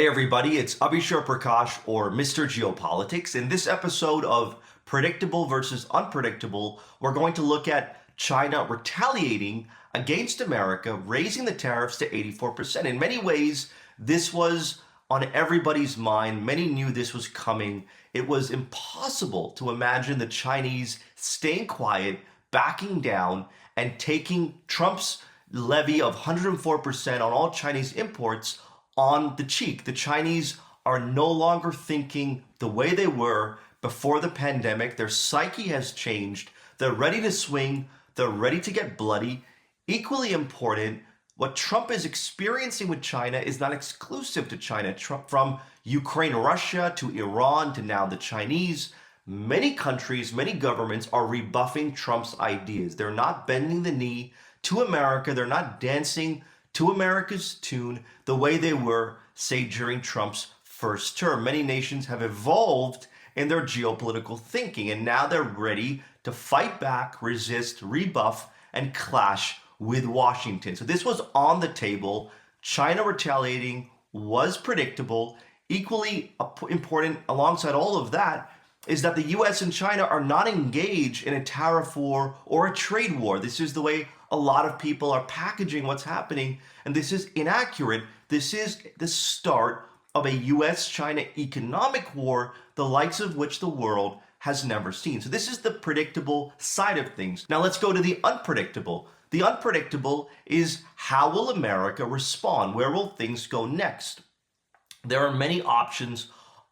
Hey everybody, it's Abishur Prakash or Mr. Geopolitics. In this episode of Predictable versus Unpredictable, we're going to look at China retaliating against America, raising the tariffs to 84%. In many ways, this was on everybody's mind. Many knew this was coming. It was impossible to imagine the Chinese staying quiet, backing down, and taking Trump's levy of 104% on all Chinese imports on the cheek. The Chinese are no longer thinking the way they were before the pandemic. Their psyche has changed. They're ready to swing. They're ready to get bloody. Equally important, what Trump is experiencing with China is not exclusive to China. Trump, from Ukraine, Russia, to Iran, to now the Chinese, many countries, many governments are rebuffing Trump's ideas. They're not bending the knee to America. They're not dancing to America's tune the way they were, say, during Trump's first term. Many nations have evolved in their geopolitical thinking, and now they're ready to fight back, resist, rebuff, and clash with Washington. So this was on the table. China retaliating was predictable. Equally important alongside all of that is that the US and China are not engaged in a tariff war or a trade war. This is the way a lot of people are packaging what's happening, and this is inaccurate. This is the start of a US-China economic war, the likes of which the world has never seen. So this is the predictable side of things. Now let's go to the unpredictable. The unpredictable is, how will America respond? Where will things go next? There are many options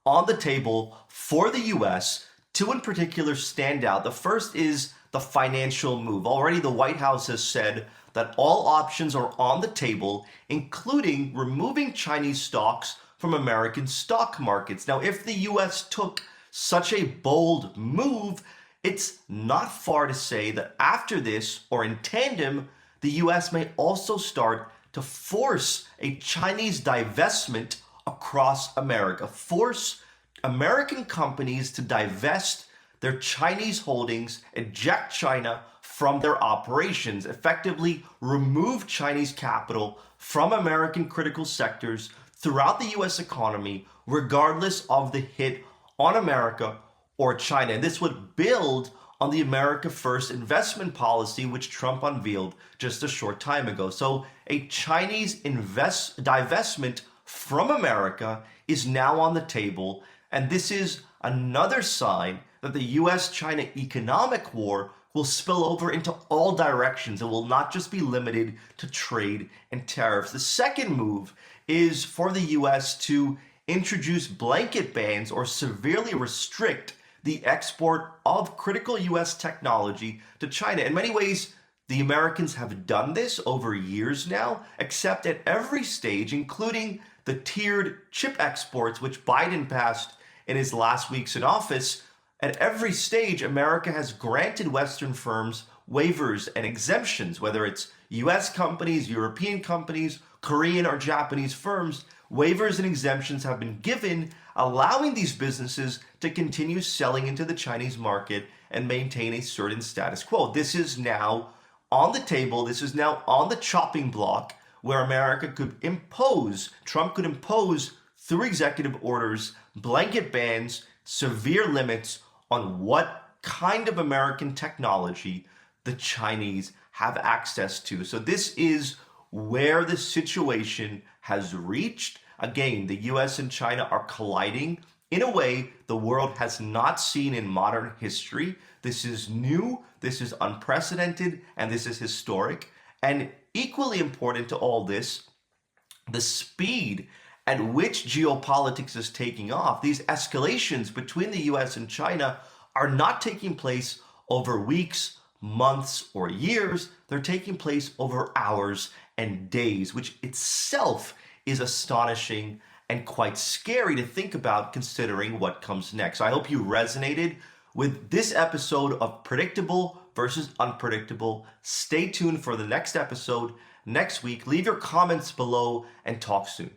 on the table for the US. Two in particular stand out. The first is the financial move. Already the White House has said that all options are on the table, including removing Chinese stocks from American stock markets. Now, if the US took such a bold move, it's not far to say that after this, or in tandem, the US may also start to force a Chinese divestment across America. Force American companies to divest their Chinese holdings, eject China from their operations, effectively remove Chinese capital from American critical sectors throughout the US economy, regardless of the hit on America or China. And this would build on the America First investment policy, which Trump unveiled just a short time ago. So a Chinese divestment from America is now on the table, and this is another sign that the US-China economic war will spill over into all directions. It will not just be limited to trade and tariffs. The second move is for the US to introduce blanket bans or severely restrict the export of critical US technology to China. In many ways, the Americans have done this over years now, except at every stage, including the tiered chip exports, which Biden passed in his last weeks in office. At every stage, America has granted Western firms waivers and exemptions, whether it's US companies, European companies, Korean or Japanese firms. Waivers and exemptions have been given, allowing these businesses to continue selling into the Chinese market and maintain a certain status quo. This is now on the table. This is now on the chopping block, where America could impose, Trump could impose through executive orders, blanket bans, severe limits on what kind of American technology the Chinese have access to. So this is where the situation has reached. Again, the US and China are colliding in a way the world has not seen in modern history. This is new, this is unprecedented, and this is historic. And equally important to all this, the speed at which geopolitics is taking off. These escalations between the US and China are not taking place over weeks, months, or years. They're taking place over hours and days, which itself is astonishing and quite scary to think about, considering what comes next. So I hope you resonated with this episode of Predictable versus Unpredictable. Stay tuned for the next episode next week. Leave your comments below and talk soon.